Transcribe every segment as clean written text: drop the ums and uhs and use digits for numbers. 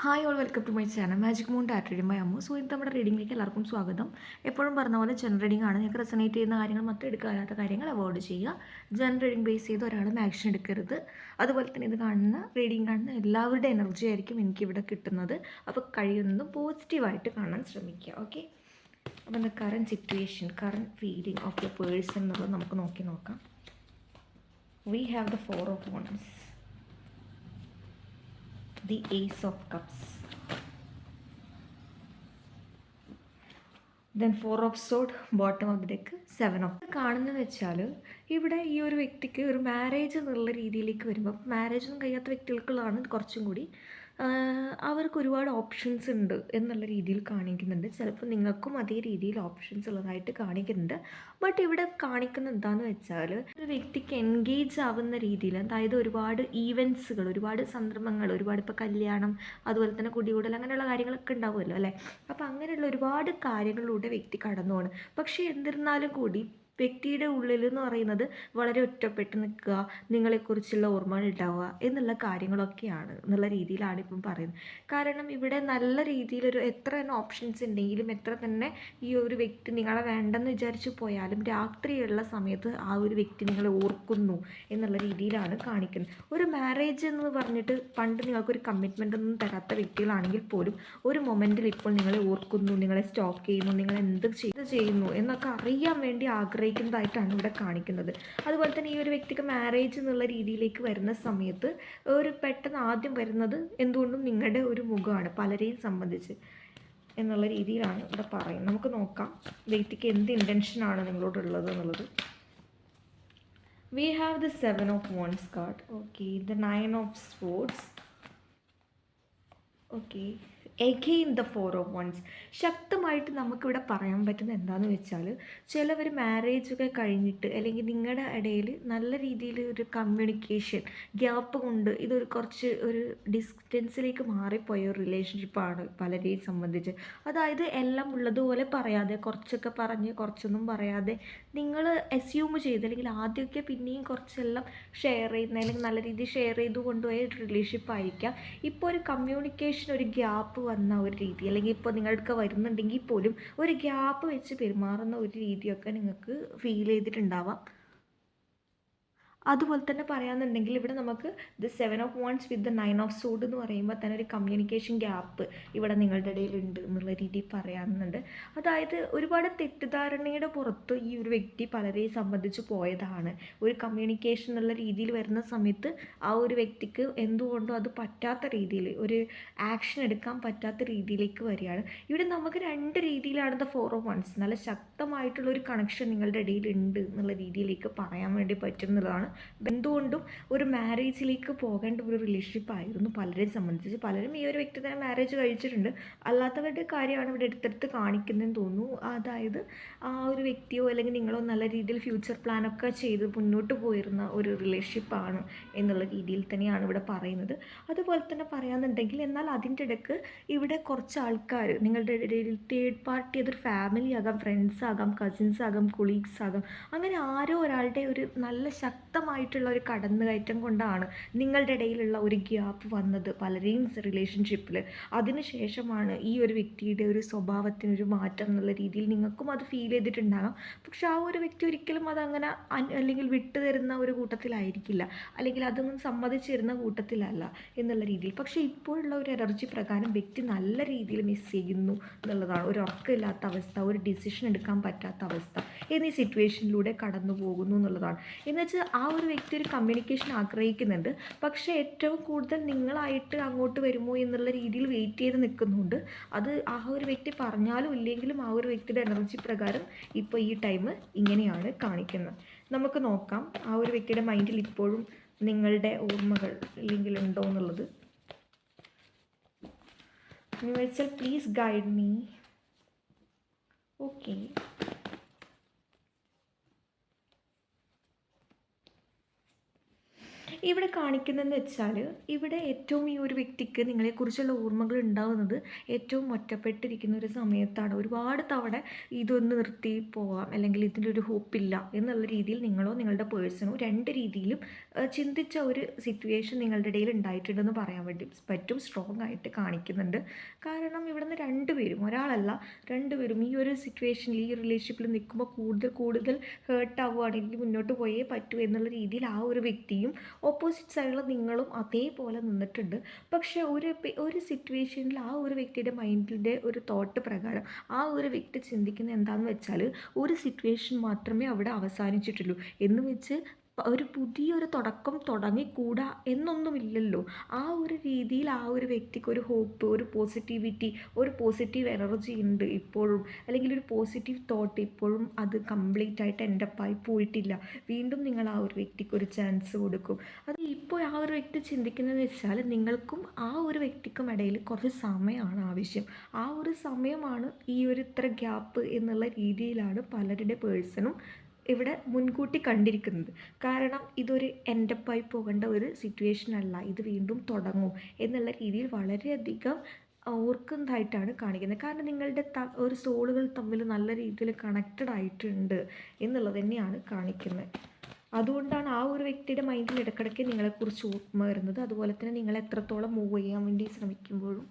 Hi all welcome to my channel magic moon ടാറ്റ് reading by Ammu. So ഇത് നമ്മുടെ റീഡിങ്ങിലേക്ക് എല്ലാവർക്കും സ്വാഗതം. എപ്പോഴും പറഞ്ഞ പോലെ ജനറൽ റീഡിംഗ് ആണ്. നിങ്ങൾക്ക് റെസനേറ്റ് ചെയ്യുന്ന കാര്യങ്ങൾ മറ്റും എടുക്കാത്ത കാര്യങ്ങൾ അവോയ്ഡ് ചെയ്യുക. ജനറൽ റീഡിംഗ് ബേസ് ചെയ്ത് ഒരാളും ആക്ഷൻ എടുക്കരുത്. അതുപോലെ തന്നെ ഇത് കാണുന്ന എല്ലാവരുടെ എനർജി ആയിരിക്കും എനിക്കിവിടെ കിട്ടുന്നത്. അപ്പോൾ കഴിയുന്നതും പോസിറ്റീവായിട്ട് കാണാൻ ശ്രമിക്കുക. ഓക്കെ, അപ്പം the current situation, current feeling of the person എന്നുള്ളത് നമുക്ക് നോക്കാം. We have the 4 of Wands, the Ace of Cups, then 4 of Swords, bottom of the deck, 7 of കാണുന്നത് വെച്ചാൽ ഇവിടെ ഈ ഒരു വ്യക്തിക്ക് ഒരു മാരേജ് എന്നുള്ള രീതിയിലേക്ക് വരുമ്പോൾ മാരേജൊന്നും കഴിയാത്ത വ്യക്തികൾക്കുള്ളതാണ് കുറച്ചും കൂടി അവർക്ക് ഒരുപാട് ഓപ്ഷൻസ് ഉണ്ട് എന്നുള്ള രീതിയിൽ കാണിക്കുന്നുണ്ട്. ചിലപ്പോൾ നിങ്ങൾക്കും അതേ രീതിയിൽ ഓപ്ഷൻസ് ഉള്ളതായിട്ട് കാണിക്കുന്നുണ്ട്. ബട്ട് ഇവിടെ കാണിക്കുന്നത് എന്താണെന്ന് വെച്ചാൽ ഒരു വ്യക്തിക്ക് എൻഗേജ് ആവുന്ന രീതിയിൽ, അതായത് ഒരുപാട് ഈവൻസുകൾ, ഒരുപാട് സന്ദർഭങ്ങൾ, ഒരുപാട് ഇപ്പോൾ കല്യാണം, അതുപോലെ തന്നെ കുടികൂടൽ, അങ്ങനെയുള്ള കാര്യങ്ങളൊക്കെ ഉണ്ടാവുമല്ലോ അല്ലേ. അപ്പോൾ അങ്ങനെയുള്ള ഒരുപാട് കാര്യങ്ങളിലൂടെ വ്യക്തി കടന്നു പോകണം. പക്ഷേ എന്നിരുന്നാലും കൂടി വ്യക്തിയുടെ ഉള്ളിൽ എന്ന് പറയുന്നത് വളരെ ഒറ്റപ്പെട്ട് നിൽക്കുക, നിങ്ങളെക്കുറിച്ചുള്ള ഓർമ്മകൾ ഉണ്ടാവുക എന്നുള്ള കാര്യങ്ങളൊക്കെയാണ് എന്നുള്ള രീതിയിലാണ് ഇപ്പം പറയുന്നത്. കാരണം ഇവിടെ നല്ല രീതിയിലൊരു എത്ര തന്നെ ഓപ്ഷൻസ് ഉണ്ടെങ്കിലും, എത്ര തന്നെ ഈ ഒരു വ്യക്തി നിങ്ങളെ വേണ്ടെന്ന് വിചാരിച്ചു പോയാലും രാത്രിയുള്ള സമയത്ത് ആ ഒരു വ്യക്തി നിങ്ങളെ ഓർക്കുന്നു എന്നുള്ള രീതിയിലാണ് കാണിക്കുന്നത്. ഒരു മാരേജ് എന്ന് പറഞ്ഞിട്ട് പണ്ട് നിങ്ങൾക്കൊരു കമ്മിറ്റ്മെൻ്റ് ഒന്നും തരാത്ത വ്യക്തികളാണെങ്കിൽ പോലും ഒരു മൊമെൻറ്റിൽ ഇപ്പോൾ നിങ്ങളെ ഓർക്കുന്നു, നിങ്ങളെ സ്റ്റോക്ക് ചെയ്യുന്നു, നിങ്ങൾ എന്ത് ചെയ്യുന്നു എന്നൊക്കെ അറിയാൻ വേണ്ടി ആഗ്രഹിക്കുന്നതായിട്ടാണ് ഇവിടെ കാണിക്കുന്നത്. അതുപോലെ തന്നെ ഈ ഒരു വ്യക്തിക്ക് മാരേജ് എന്നുള്ള രീതിയിലേക്ക് വരുന്ന സമയത്ത് ഒരു പെട്ടെന്ന് ആദ്യം വരുന്നത് എന്തുകൊണ്ടും നിങ്ങളുടെ ഒരു മുഖമാണ് പലരെയും സംബന്ധിച്ച് എന്നുള്ള രീതിയിലാണ് ഇവിടെ പറയുന്നത്. നമുക്ക് നോക്കാം വ്യക്തിക്ക് എന്ത് ഇൻറ്റൻഷനാണ് നിങ്ങളോടുള്ളത് എന്നുള്ളത്. We have the 7 of Wands card. Okay, the 9 of Swords. Okay, again the 4 of Wands. ശക്തമായിട്ട് നമുക്കിവിടെ പറയാൻ പറ്റുന്ന എന്താണെന്ന് വെച്ചാൽ, ചിലവർ മാരേജൊക്കെ കഴിഞ്ഞിട്ട് അല്ലെങ്കിൽ നിങ്ങളുടെ ഇടയിൽ നല്ല രീതിയിൽ ഒരു കമ്മ്യൂണിക്കേഷൻ ഗ്യാപ്പ് കൊണ്ട് ഇതൊരു കുറച്ച് ഒരു ഡിസ്റ്റൻസിലേക്ക് മാറിപ്പോയ ഒരു റിലേഷൻഷിപ്പാണ് പലരെയും സംബന്ധിച്ച്. അതായത് എല്ലാം ഉള്ളതുപോലെ പറയാതെ, കുറച്ചൊക്കെ പറഞ്ഞ് കുറച്ചൊന്നും പറയാതെ നിങ്ങൾ അസ്യൂം ചെയ്ത്, അല്ലെങ്കിൽ ആദ്യമൊക്കെ പിന്നെയും കുറച്ചെല്ലാം ഷെയർ ചെയ്യുന്ന, അല്ലെങ്കിൽ നല്ല രീതിയിൽ ഷെയർ ചെയ്ത് കൊണ്ടുപോയ ഒരു റിലേഷൻഷിപ്പ് ആയിരിക്കാം. ഇപ്പോൾ ഒരു കമ്മ്യൂണിക്കേഷൻ, ഒരു ഗ്യാപ്പ് വന്ന ഒരു രീതി, അല്ലെങ്കിൽ ഇപ്പോൾ നിങ്ങൾക്ക് വരുന്നുണ്ടെങ്കിൽ പോലും ഒരു ഗ്യാപ്പ് വെച്ച് പെരുമാറുന്ന ഒരു രീതിയൊക്കെ നിങ്ങൾക്ക് ഫീൽ ചെയ്തിട്ടുണ്ടാവാം. അതുപോലെ തന്നെ പറയാമെന്നുണ്ടെങ്കിൽ ഇവിടെ നമുക്ക് the 7 of Wands with the 9 of Swords എന്ന് പറയുമ്പോൾ തന്നെ ഒരു കമ്മ്യൂണിക്കേഷൻ ഗ്യാപ്പ് ഇവിടെ നിങ്ങളുടെ ഇടയിലുണ്ട് എന്നുള്ള രീതിയിൽ പറയാമെന്നുണ്ട്. അതായത് ഒരുപാട് തെറ്റിദ്ധാരണയുടെ പുറത്ത് ഈ ഒരു വ്യക്തി പലരെയും സംബന്ധിച്ച് പോയതാണ്. ഒരു കമ്മ്യൂണിക്കേഷൻ എന്നുള്ള രീതിയിൽ വരുന്ന സമയത്ത് ആ ഒരു വ്യക്തിക്ക് എന്തുകൊണ്ടും അത് പറ്റാത്ത രീതിയിൽ ഒരു ആക്ഷൻ എടുക്കാൻ പറ്റാത്ത രീതിയിലേക്ക് വരികയാണ്. ഇവിടെ നമുക്ക് രണ്ട് രീതിയിലാണ് ദ 4 of Wands. നല്ല ശക്തമായിട്ടുള്ളൊരു കണക്ഷൻ നിങ്ങളുടെ ഇടയിലുണ്ട് എന്നുള്ള രീതിയിലേക്ക് പറയാൻ വേണ്ടി പറ്റുന്നതാണ്. എന്തുകൊണ്ടും ഒരു മാരേജിലേക്ക് പോകേണ്ട ഒരു റിലേഷൻഷിപ്പ് ആയിരുന്നു പലരെയും സംബന്ധിച്ച്. പലരും ഈ ഒരു വ്യക്തി തന്നെ മാരേജ് കഴിച്ചിട്ടുണ്ട്. അല്ലാത്തവരുടെ കാര്യമാണ് ഇവിടെ എടുത്തെടുത്ത് കാണിക്കുന്നതെന്ന് തോന്നുന്നു. അതായത് ആ ഒരു വ്യക്തിയോ അല്ലെങ്കിൽ നിങ്ങളോ നല്ല രീതിയിൽ ഫ്യൂച്ചർ പ്ലാനൊക്കെ ചെയ്ത് മുന്നോട്ട് പോയിരുന്ന ഒരു റിലേഷൻഷിപ്പാണ് എന്നുള്ള രീതിയിൽ തന്നെയാണ് ഇവിടെ പറയുന്നത്. അതുപോലെ തന്നെ പറയാമെന്നുണ്ടെങ്കിൽ, എന്നാൽ അതിൻ്റെ ഇടയ്ക്ക് ഇവിടെ കുറച്ച് ആൾക്കാർ നിങ്ങളുടെ ഇടയിൽ തേർഡ് പാർട്ടി, അതൊരു ഫാമിലി ആകാം, ഫ്രണ്ട്സ് ആകാം, കസിൻസ് ആകാം, കൊളീഗ്സ് ആകാം, അങ്ങനെ ആരോ ഒരാളുടെ ഒരു നല്ല ശക്തമായിട്ടുള്ള ഒരു കടന്നുകയറ്റം കൊണ്ടാണ് നിങ്ങളുടെ ഇടയിലുള്ള ഒരു ഗ്യാപ്പ് വന്നത് പലരെയും റിലേഷൻഷിപ്പിൽ. അതിനുശേഷമാണ് ഈ ഒരു വ്യക്തിയുടെ ഒരു സ്വഭാവത്തിനൊരു മാറ്റം എന്നുള്ള രീതിയിൽ നിങ്ങൾക്കും അത് ഫീൽ ചെയ്തിട്ടുണ്ടാകാം. പക്ഷെ ആ ഒരു വ്യക്തി ഒരിക്കലും അതങ്ങനെ അല്ലെങ്കിൽ വിട്ടു തരുന്ന ഒരു കൂട്ടത്തിലായിരിക്കില്ല, അല്ലെങ്കിൽ അതൊന്നും സമ്മതിച്ചു തരുന്ന കൂട്ടത്തിലല്ല എന്നുള്ള രീതിയിൽ. പക്ഷേ ഇപ്പോഴുള്ള ഒരു എനർജി പ്രകാരം വ്യക്തി നല്ല രീതിയിൽ മിസ് ചെയ്യുന്നു എന്നുള്ളതാണ്. ഒരു ഉറക്കമില്ലാത്ത അവസ്ഥ, ഒരു ഡിസിഷൻ എടുക്കാൻ പറ്റാത്ത അവസ്ഥ എന്നീ സിറ്റുവേഷനിലൂടെ കടന്നു പോകുന്നു എന്നുള്ളതാണ്. എന്നുവെച്ചാൽ ആ ഒരു വ്യക്തി ഒരു കമ്മ്യൂണിക്കേഷൻ ആഗ്രഹിക്കുന്നുണ്ട്, പക്ഷേ ഏറ്റവും കൂടുതൽ നിങ്ങളായിട്ട് അങ്ങോട്ട് വരുമോ എന്നുള്ള രീതിയിൽ വെയിറ്റ് ചെയ്ത് നിൽക്കുന്നുണ്ട്. അത് ആ ഒരു വ്യക്തി പറഞ്ഞാലും ഇല്ലെങ്കിലും ആ ഒരു വ്യക്തിയുടെ എനർജി പ്രകാരം ഇപ്പോൾ ഈ ടൈം ഇങ്ങനെയാണ് കാണിക്കുന്നത്. നമുക്ക് നോക്കാം ആ ഒരു വ്യക്തിയുടെ മൈൻഡിൽ ഇപ്പോഴും നിങ്ങളുടെ ഓർമ്മകൾ അല്ലെങ്കിൽ ഉണ്ടോ എന്നുള്ളത്. Universal please guide me. Okay, ഇവിടെ കാണിക്കുന്നതെന്ന് വെച്ചാൽ ഇവിടെ ഏറ്റവും ഈ ഒരു വ്യക്തിക്ക് നിങ്ങളെക്കുറിച്ചുള്ള ഓർമ്മകൾ ഉണ്ടാകുന്നത് ഏറ്റവും ഒറ്റപ്പെട്ടിരിക്കുന്ന ഒരു സമയത്താണ്. ഒരുപാട് തവണ ഇതൊന്ന് നിർത്തി പോവാം അല്ലെങ്കിൽ ഇതിൻ്റെ ഒരു ഹോപ്പില്ല എന്നുള്ള രീതിയിൽ നിങ്ങളോ നിങ്ങളുടെ പേഴ്സണോ രണ്ട് രീതിയിലും ചിന്തിച്ച ഒരു സിറ്റുവേഷൻ നിങ്ങളുടെ ഇടയിൽ ഉണ്ടായിട്ടുണ്ടെന്ന് പറയാൻ വേണ്ടി പറ്റും. സ്ട്രോങ് ആയിട്ട് കാണിക്കുന്നുണ്ട്. കാരണം ഇവിടുന്ന് രണ്ടുപേരും, ഒരാളല്ല രണ്ടുപേരും ഈ ഒരു സിറ്റുവേഷനിൽ ഈ റിലേഷൻഷിപ്പിൽ നിൽക്കുമ്പോൾ കൂടുതൽ കൂടുതൽ ഹേർട്ട് ആവുകയാണെങ്കിൽ മുന്നോട്ട് പോയേ പറ്റൂ എന്നുള്ള രീതിയിൽ ആ ഒരു വ്യക്തിയും ഓപ്പോസിറ്റ് സൈഡിൽ നിങ്ങളും അതേപോലെ നിന്നിട്ടുണ്ട്. പക്ഷേ ഒരു സിറ്റുവേഷനിൽ ആ ഒരു വ്യക്തിയുടെ മൈൻഡിൻ്റെ ഒരു തോട്ട് പ്രകാരം ആ ഒരു വ്യക്തി ചിന്തിക്കുന്നത് എന്താണെന്ന് വെച്ചാൽ ഒരു സിറ്റുവേഷൻ മാത്രമേ അവിടെ അവസാനിച്ചിട്ടുള്ളൂ എന്ന് വെച്ച് ഒരു പുതിയൊരു തുടക്കം തുടങ്ങിക്കൂടാ എന്നൊന്നുമില്ലല്ലോ. ആ ഒരു രീതിയിൽ ആ ഒരു വ്യക്തിക്ക് ഒരു ഹോപ്പ്, ഒരു പോസിറ്റിവിറ്റി, ഒരു പോസിറ്റീവ് എനർജി ഉണ്ട് ഇപ്പോഴും, അല്ലെങ്കിൽ ഒരു പോസിറ്റീവ് തോട്ട് ഇപ്പോഴും അത് കംപ്ലീറ്റ് ആയിട്ട് എൻഡപ്പായി പോയിട്ടില്ല. വീണ്ടും നിങ്ങൾ ആ ഒരു വ്യക്തിക്ക് ഒരു ചാൻസ് കൊടുക്കും. അത് ഇപ്പോൾ ആ ഒരു വ്യക്തി ചിന്തിക്കുന്നതെന്ന് വെച്ചാൽ നിങ്ങൾക്കും ആ ഒരു വ്യക്തിക്കും ഇടയിൽ കുറച്ച് സമയമാണ് ആവശ്യം. ആ ഒരു സമയമാണ് ഈ ഒരു ഇത്ര ഗ്യാപ്പ് എന്നുള്ള രീതിയിലാണ് പലരുടെ പേഴ്സണും ഇവിടെ മുൻകൂട്ടി കണ്ടിരിക്കുന്നത്. കാരണം ഇതൊരു എൻഡപ്പായി പോകേണ്ട ഒരു സിറ്റുവേഷൻ അല്ല, ഇത് വീണ്ടും തുടങ്ങും എന്നുള്ള രീതിയിൽ വളരെയധികം ഓർക്കുന്നതായിട്ടാണ് കാണിക്കുന്നത്. കാരണം നിങ്ങളുടെ ഒരു സോളുകൾ തമ്മിൽ നല്ല രീതിയിൽ കണക്റ്റഡ് ആയിട്ടുണ്ട് എന്നുള്ളത് തന്നെയാണ് കാണിക്കുന്നത്. അതുകൊണ്ടാണ് ആ ഒരു വ്യക്തിയുടെ മൈൻഡിൽ ഇടയ്ക്കിടയ്ക്ക് നിങ്ങളെക്കുറിച്ച് ഓർമ്മ വരുന്നത്. അതുപോലെ തന്നെ നിങ്ങൾ എത്രത്തോളം മൂവ് ചെയ്യാൻ വേണ്ടി ശ്രമിക്കുമ്പോഴും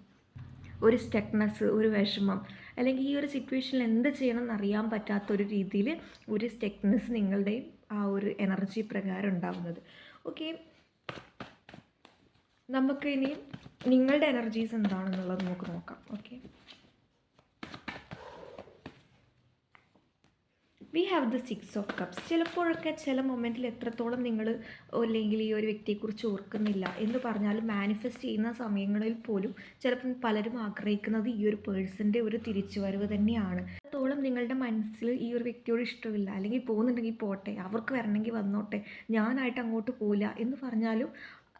ഒരു സ്റ്റക്നെസ്, ഒരു വിഷമം, അല്ലെങ്കിൽ ഈ ഒരു സിറ്റുവേഷനിൽ എന്ത് ചെയ്യണം എന്നറിയാൻ പറ്റാത്തൊരു രീതിയിൽ ഒരു സ്റ്റക്നെസ് നിങ്ങളുടെയും ആ ഒരു എനർജി പ്രകാരം ഉണ്ടാകുന്നത്. ഓക്കെ, നമുക്ക് ഇനി നിങ്ങളുടെ എനർജീസ് എന്താണെന്നുള്ളത് നമുക്ക് നോക്കാം. Okay, we have the 6 of cups. ചിലപ്പോഴൊക്കെ ചില മൊമെൻറ്റിൽ എത്രത്തോളം നിങ്ങൾ അല്ലെങ്കിൽ ഈ ഒരു വ്യക്തിയെക്കുറിച്ച് ഓർക്കുന്നില്ല എന്ന് പറഞ്ഞാലും മാനിഫെസ്റ്റ് ചെയ്യുന്ന സമയങ്ങളിൽ പോലും ചിലപ്പം പലരും ആഗ്രഹിക്കുന്നത് ഈ ഒരു പേഴ്സൻ്റെ ഒരു തിരിച്ചുവരവ് തന്നെയാണ്. എത്രത്തോളം നിങ്ങളുടെ മനസ്സിൽ ഈ ഒരു വ്യക്തിയോട് ഇഷ്ടമില്ല, അല്ലെങ്കിൽ പോകുന്നുണ്ടെങ്കിൽ പോട്ടെ, അവർക്ക് വരണമെങ്കിൽ വന്നോട്ടെ, ഞാനായിട്ട് അങ്ങോട്ട് പോവില്ല എന്ന് പറഞ്ഞാലും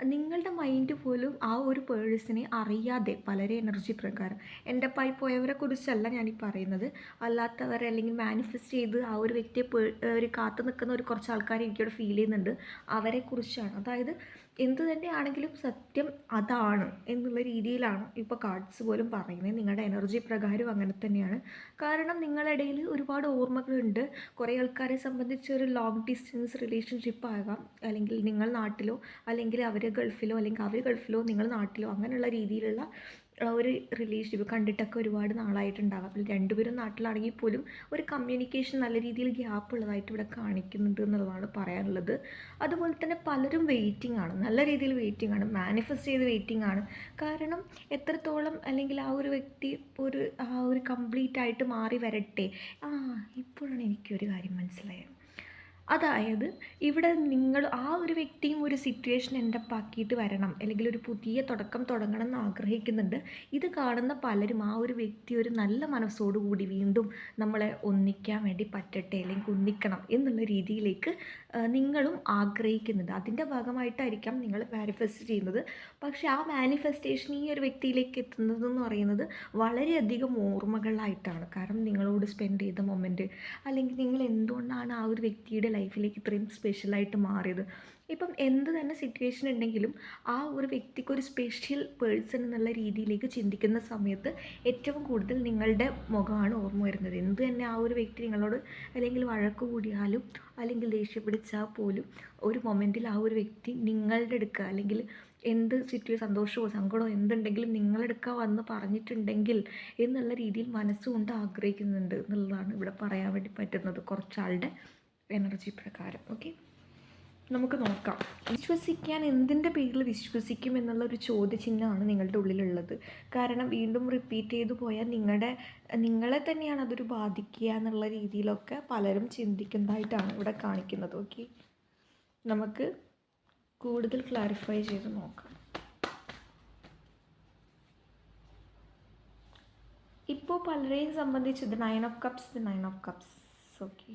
നിങ്ങളുടെ മൈൻഡ് പോലും ആ ഒരു പേഴ്സണെ അറിയാതെ വളരെ എനർജി പ്രകാരം എൻഡപ്പായി പോയവരെ കുറിച്ചല്ല ഞാനീ പറയുന്നത്, അല്ലാത്തവരെ അല്ലെങ്കിൽ മാനിഫെസ്റ്റ് ചെയ്ത് ആ ഒരു വ്യക്തിയെ ഒരു കാത്തു നിൽക്കുന്ന ഒരു കുറച്ച് ആൾക്കാരെ എനിക്കിവിടെ ഫീൽ ചെയ്യുന്നുണ്ട്, അവരെക്കുറിച്ചാണ്. അതായത് എന്തു തന്നെയാണെങ്കിലും സത്യം അതാണ് എന്നുള്ള രീതിയിലാണ് ഇപ്പോൾ കാർഡ്സ് പോലും പറയുന്നത്. നിങ്ങളുടെ എനർജി പ്രകാരം അങ്ങനെ തന്നെയാണ്. കാരണം നിങ്ങളുടെ ഇടയിൽ ഒരുപാട് ഓർമ്മകളുണ്ട്. കുറേ ആൾക്കാരെ സംബന്ധിച്ച് ഒരു ലോങ് ഡിസ്റ്റൻസ് റിലേഷൻഷിപ്പ് ആകാം, അല്ലെങ്കിൽ നിങ്ങൾ നാട്ടിലോ അല്ലെങ്കിൽ അവർ ഗൾഫിലോ അല്ലെങ്കിൽ അവർ ഗൾഫിലോ നിങ്ങൾ നാട്ടിലോ അങ്ങനെയുള്ള രീതിയിലുള്ള ഒരു റിലേഷൻഷിപ്പ് കണ്ടിട്ടൊക്കെ ഒരുപാട് നാളായിട്ടുണ്ടാകാം. രണ്ടുപേരും നാട്ടിലാണെങ്കിൽ പോലും ഒരു കമ്മ്യൂണിക്കേഷൻ നല്ല രീതിയിൽ ഗ്യാപ്പ് ഉള്ളതായിട്ട് ഇവിടെ കാണിക്കുന്നുണ്ട് എന്നുള്ളതാണ് പറയാനുള്ളത്. അതുപോലെ തന്നെ പലരും വെയിറ്റിംഗ് ആണ്, നല്ല രീതിയിൽ വെയിറ്റിംഗ് ആണ്, മാനിഫെസ്റ്റ് ചെയ്ത് വെയിറ്റിംഗ് ആണ്. കാരണം എത്രത്തോളം അല്ലെങ്കിൽ ആ ഒരു വ്യക്തി ആ ഒരു കംപ്ലീറ്റ് ആയിട്ട് മാറി വരട്ടെ. ഇപ്പോഴാണ് എനിക്കൊരു കാര്യം മനസ്സിലായത്. അതായത് ഇവിടെ നിങ്ങൾ ആ ഒരു വ്യക്തിയും ഒരു സിറ്റുവേഷൻ എൻഡപ്പാക്കിയിട്ട് വരണം, അല്ലെങ്കിൽ ഒരു പുതിയ തുടക്കം തുടങ്ങണം എന്ന് ആഗ്രഹിക്കുന്നുണ്ട്. ഇത് കാണുന്ന പലരും ആ ഒരു വ്യക്തി ഒരു നല്ല മനസ്സോടുകൂടി വീണ്ടും നമ്മളെ ഒന്നിക്കാൻ വേണ്ടി പറ്റട്ടെ, അല്ലെങ്കിൽ ഒന്നിക്കണം എന്നുള്ള രീതിയിലേക്ക് നിങ്ങളും ആഗ്രഹിക്കുന്നുണ്ട്. അതിൻ്റെ ഭാഗമായിട്ടായിരിക്കാം നിങ്ങൾ മാനിഫെസ്റ്റ് ചെയ്യുന്നത്. പക്ഷേ ആ മാനിഫെസ്റ്റേഷൻ ഈ ഒരു വ്യക്തിയിലേക്ക് എത്തുന്നതെന്ന് പറയുന്നത് വളരെയധികം ഓർമ്മകളായിട്ടാണ്. കാരണം നിങ്ങളോട് സ്പെൻഡ് ചെയ്ത മൊമെൻറ്റ്, അല്ലെങ്കിൽ നിങ്ങൾ എന്തുകൊണ്ടാണ് ആ ഒരു വ്യക്തിയുടെ ലൈഫിലേക്ക് ഇത്രയും സ്പെഷ്യലായിട്ട് മാറിയത്. ഇപ്പം എന്ത് തന്നെ സിറ്റുവേഷൻ ഉണ്ടെങ്കിലും ആ ഒരു വ്യക്തിക്ക് ഒരു സ്പെഷ്യൽ പേഴ്സൺ എന്നുള്ള രീതിയിലേക്ക് ചിന്തിക്കുന്ന സമയത്ത് ഏറ്റവും കൂടുതൽ നിങ്ങളുടെ മുഖമാണ് ഓർമ്മ വരുന്നത്. എന്ത് തന്നെ ആ ഒരു വ്യക്തി നിങ്ങളോട് അല്ലെങ്കിൽ വഴക്ക് കൂടിയാലും അല്ലെങ്കിൽ ദേഷ്യം പിടിച്ചാൽ പോലും ഒരു മൊമെൻറ്റിൽ ആ ഒരു വ്യക്തി നിങ്ങളുടെ അടുക്കുക, അല്ലെങ്കിൽ എന്ത് സന്തോഷമോ സങ്കടമോ എന്തുണ്ടെങ്കിലും നിങ്ങളെടുക്കുക വന്ന് പറഞ്ഞിട്ടുണ്ടെങ്കിൽ എന്നുള്ള രീതിയിൽ മനസ്സുകൊണ്ട് ആഗ്രഹിക്കുന്നുണ്ട് എന്നുള്ളതാണ് ഇവിടെ പറയാൻ വേണ്ടി പറ്റുന്നത് കുറച്ചാളുടെ എനർജി പ്രകാരം. ഓക്കെ, നമുക്ക് നോക്കാം. വിശ്വസിക്കാൻ എന്തിൻ്റെ പേരിൽ വിശ്വസിക്കും എന്നുള്ളൊരു ചോദ്യചിഹ്നമാണ് നിങ്ങളുടെ ഉള്ളിലുള്ളത്. കാരണം വീണ്ടും റിപ്പീറ്റ് ചെയ്തു പോയാൽ നിങ്ങളെ തന്നെയാണ് അതൊരു ബാധിക്കുക എന്നുള്ള രീതിയിലൊക്കെ പലരും ചിന്തിക്കുന്നതായിട്ടാണ് ഇവിടെ കാണിക്കുന്നത്. ഓക്കെ, നമുക്ക് കൂടുതൽ ക്ലാരിഫൈ ചെയ്ത് നോക്കാം. ഇപ്പോൾ പലരെയും സംബന്ധിച്ച് ഇത് 9 of cups. Okay,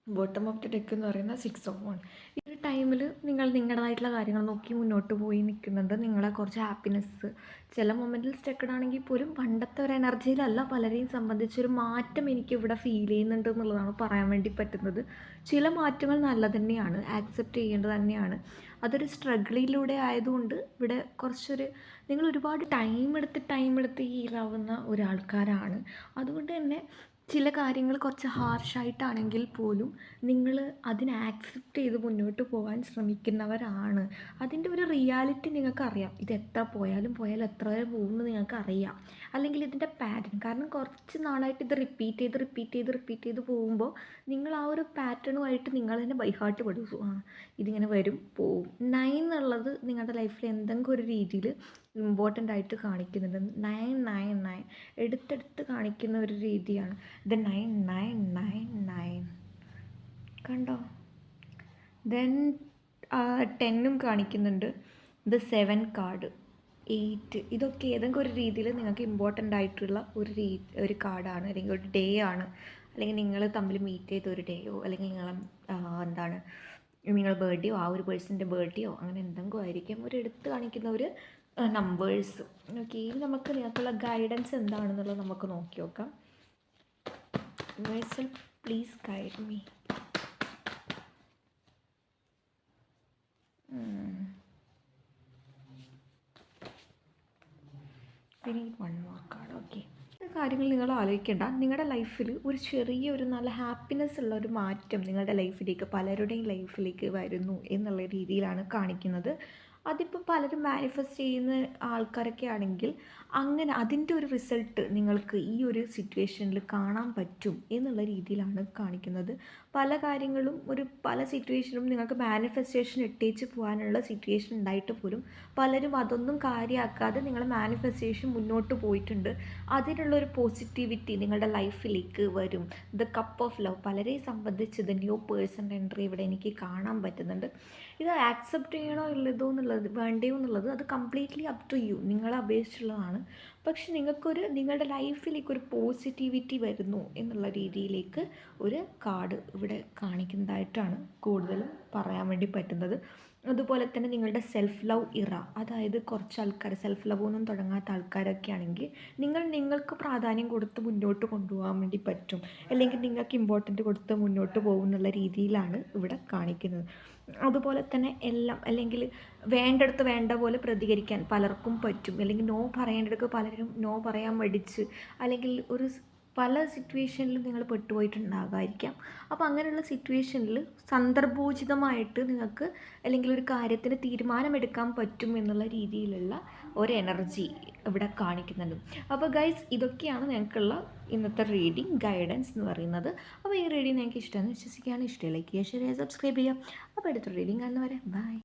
bottom of the deck എന്ന് പറയുന്ന 6 ഓഫ് വൺ. ഇത് ടൈമിൽ നിങ്ങൾ നിങ്ങളുടേതായിട്ടുള്ള കാര്യങ്ങൾ നോക്കി മുന്നോട്ട് പോയി നിൽക്കുന്നുണ്ട്. നിങ്ങളെ കുറച്ച് ഹാപ്പിനെസ്സ് ചില മൊമെൻറ്റിൽ സ്റ്റക്കഡ് ആണെങ്കിൽ പോലും പണ്ടത്തെ ഒരു എനർജിയിലല്ല പലരെയും സംബന്ധിച്ചൊരു മാറ്റം എനിക്കിവിടെ ഫീൽ ചെയ്യുന്നുണ്ട് എന്നുള്ളതാണ് പറയാൻ വേണ്ടി പറ്റുന്നത്. ചില മാറ്റങ്ങൾ നല്ലത് തന്നെയാണ്, ആക്സെപ്റ്റ് ചെയ്യേണ്ടത് തന്നെയാണ്. അതൊരു സ്ട്രഗിളിലൂടെ ആയതുകൊണ്ട് ഇവിടെ കുറച്ചൊരു നിങ്ങൾ ഒരുപാട് ടൈം എടുത്ത് ഹീലാവുന്ന ഒരാൾക്കാരാണ്. അതുകൊണ്ട് തന്നെ ചില കാര്യങ്ങൾ കുറച്ച് ഹാർഷായിട്ടാണെങ്കിൽ പോലും നിങ്ങൾ അതിനെ ആക്സെപ്റ്റ് ചെയ്ത് മുന്നോട്ട് പോകാൻ ശ്രമിക്കുന്നവരാണ്. അതിൻ്റെ ഒരു റിയാലിറ്റി നിങ്ങൾക്കറിയാം. ഇത് എത്ര പോയാലും എത്ര വരെ പോകുമെന്ന് നിങ്ങൾക്കറിയാം. അല്ലെങ്കിൽ ഇതിൻ്റെ പാറ്റേൺ, കാരണം കുറച്ച് നാളായിട്ട് ഇത് റിപ്പീറ്റ് ചെയ്ത് പോകുമ്പോൾ നിങ്ങൾ ആ ഒരു പാറ്റേണുമായിട്ട് നിങ്ങൾ തന്നെ ബൈ ഹാർട്ട് പഠിച്ചു. ഇതിങ്ങനെ വരും പോവും. 9 എന്നുള്ളത് നിങ്ങളുടെ ലൈഫിൽ എന്തെങ്കിലും ഒരു രീതിയിൽ ഇമ്പോർട്ടൻ്റ് ആയിട്ട് കാണിക്കുന്നുണ്ട്. 9 എടുത്തെടുത്ത് കാണിക്കുന്ന ഒരു രീതിയാണ്. ദ 9 കണ്ടോ. ദെൻ 10ഉം കാണിക്കുന്നുണ്ട്. ദ 7 കാർഡ്, 8 ഇതൊക്കെ ഏതെങ്കിലും ഒരു രീതിയിൽ നിങ്ങൾക്ക് ഇമ്പോർട്ടൻ്റ് ആയിട്ടുള്ള ഒരു കാർഡാണ്, അല്ലെങ്കിൽ ഒരു ഡേ ആണ്, അല്ലെങ്കിൽ നിങ്ങൾ തമ്മിൽ മീറ്റ് ചെയ്ത ഒരു ഡേയോ, അല്ലെങ്കിൽ നിങ്ങളുടെ ബർത്ത്ഡേയോ ആ ഒരു പേഴ്സൻ്റെ ബർത്ത്ഡേയോ അങ്ങനെ എന്തെങ്കിലും ആയിരിക്കും ഒരു എടുത്ത് കാണിക്കുന്ന ഒരു നമ്പേഴ്സ്. ഓക്കെ, ഇനി നമുക്ക് നിങ്ങൾക്കുള്ള ഗൈഡൻസ് എന്താണെന്നുള്ളത് നമുക്ക് നോക്കി നോക്കാം. Universal please guide me. പിന്നെ 1 more കാർഡ്. ഓക്കെ, കാര്യങ്ങൾ നിങ്ങൾ ആലോചിക്കേണ്ട. നിങ്ങളുടെ ലൈഫിൽ ഒരു ചെറിയൊരു നല്ല ഹാപ്പിനെസ് ഉള്ള ഒരു മാറ്റം നിങ്ങളുടെ ലൈഫിലേക്ക്, പലരുടെയും ലൈഫിലേക്ക് വരുന്നു എന്നുള്ള രീതിയിലാണ് കാണിക്കുന്നത്. അതിപ്പോൾ പലരും മാനിഫെസ്റ്റ് ചെയ്യുന്ന ആൾക്കാരൊക്കെ ആണെങ്കിൽ അങ്ങനെ അതിൻ്റെ ഒരു റിസൾട്ട് നിങ്ങൾക്ക് ഈ ഒരു സിറ്റുവേഷനിൽ കാണാൻ പറ്റും എന്നുള്ള രീതിയിലാണ് കാണിക്കുന്നത്. പല കാര്യങ്ങളും പല സിറ്റുവേഷനും നിങ്ങൾക്ക് മാനിഫെസ്റ്റേഷൻ ഇട്ടേച്ച് പോകാനുള്ള സിറ്റുവേഷൻ ഉണ്ടായിട്ട് പോലും പലരും അതൊന്നും കാര്യമാക്കാതെ നിങ്ങളുടെ മാനിഫെസ്റ്റേഷൻ മുന്നോട്ട് പോയിട്ടുണ്ട്. അതിനുള്ളൊരു പോസിറ്റിവിറ്റി നിങ്ങളുടെ ലൈഫിലേക്ക് വരും. ദ കപ്പ് ഓഫ് ലവ് പലരെയും സംബന്ധിച്ച് ദ ന്യൂ പേഴ്സൺ എൻട്രി ഇവിടെ എനിക്ക് കാണാൻ പറ്റുന്നുണ്ട്. ഇത് ആക്സെപ്റ്റ് ചെയ്യണോ വേണ്ടയോ എന്നുള്ളത് അത് കംപ്ലീറ്റ്ലി അപ് ടു യു, നിങ്ങളെ അപേക്ഷിച്ചുള്ളതാണ്. പക്ഷെ നിങ്ങളുടെ ലൈഫിലേക്ക് ഒരു പോസിറ്റിവിറ്റി വരുന്നു എന്നുള്ള രീതിയിലേക്ക് ഒരു കാർഡ് ഇവിടെ കാണിക്കുന്നതായിട്ടാണ് കൂടുതലും പറയാൻ വേണ്ടി പറ്റുന്നത്. അതുപോലെ തന്നെ നിങ്ങളുടെ സെൽഫ് ലവ് ഇറ, അതായത് കുറച്ച് ആൾക്കാർ സെൽഫ് ലവ് ഒന്നും തുടങ്ങാത്ത ആൾക്കാരൊക്കെ ആണെങ്കിൽ നിങ്ങൾക്ക് പ്രാധാന്യം കൊടുത്ത് മുന്നോട്ട് കൊണ്ടുപോകാൻ വേണ്ടി പറ്റും, അല്ലെങ്കിൽ നിങ്ങൾക്ക് ഇമ്പോർട്ടൻ്റ് കൊടുത്ത് മുന്നോട്ട് പോകും എന്നുള്ള രീതിയിലാണ് ഇവിടെ കാണിക്കുന്നത്. അതുപോലെ തന്നെ അല്ലെങ്കിൽ വേണ്ടടുത്ത് വേണ്ട പോലെ പ്രതികരിക്കാൻ പലർക്കും പറ്റും, അല്ലെങ്കിൽ നോ പറയേണ്ടടുത്ത് പലരും നോ പറയാൻ മടിച്ച്, അല്ലെങ്കിൽ പല സിറ്റുവേഷനിലും നിങ്ങൾ പെട്ടുപോയിട്ടുണ്ടാകാമായിരിക്കാം. അപ്പോൾ അങ്ങനെയുള്ള സിറ്റുവേഷനിൽ സന്ദർഭോചിതമായിട്ട് നിങ്ങൾക്ക് അല്ലെങ്കിൽ ഒരു കാര്യത്തിന് തീരുമാനമെടുക്കാൻ പറ്റും എന്നുള്ള രീതിയിലുള്ള ഒരു എനർജി ഇവിടെ കാണിക്കുന്നുണ്ട്. അപ്പോൾ ഗൈസ്, ഇതൊക്കെയാണ് ഞങ്ങൾക്കുള്ള ഇന്നത്തെ റീഡിങ് ഗൈഡൻസ് എന്ന് പറയുന്നത്. അപ്പോൾ ഈ റീഡിങ് നിങ്ങൾക്ക് ഇഷ്ടമെന്ന് വിശ്വസിക്കുകയാണ്. ഇഷ്ടം ലൈക്ക് ചെയ്യുക, ഷെയർ ചെയ്യുക, സബ്സ്ക്രൈബ് ചെയ്യുക. അപ്പോൾ അടുത്ത റീഡിങ് കാണുന്നവരെ ബൈ.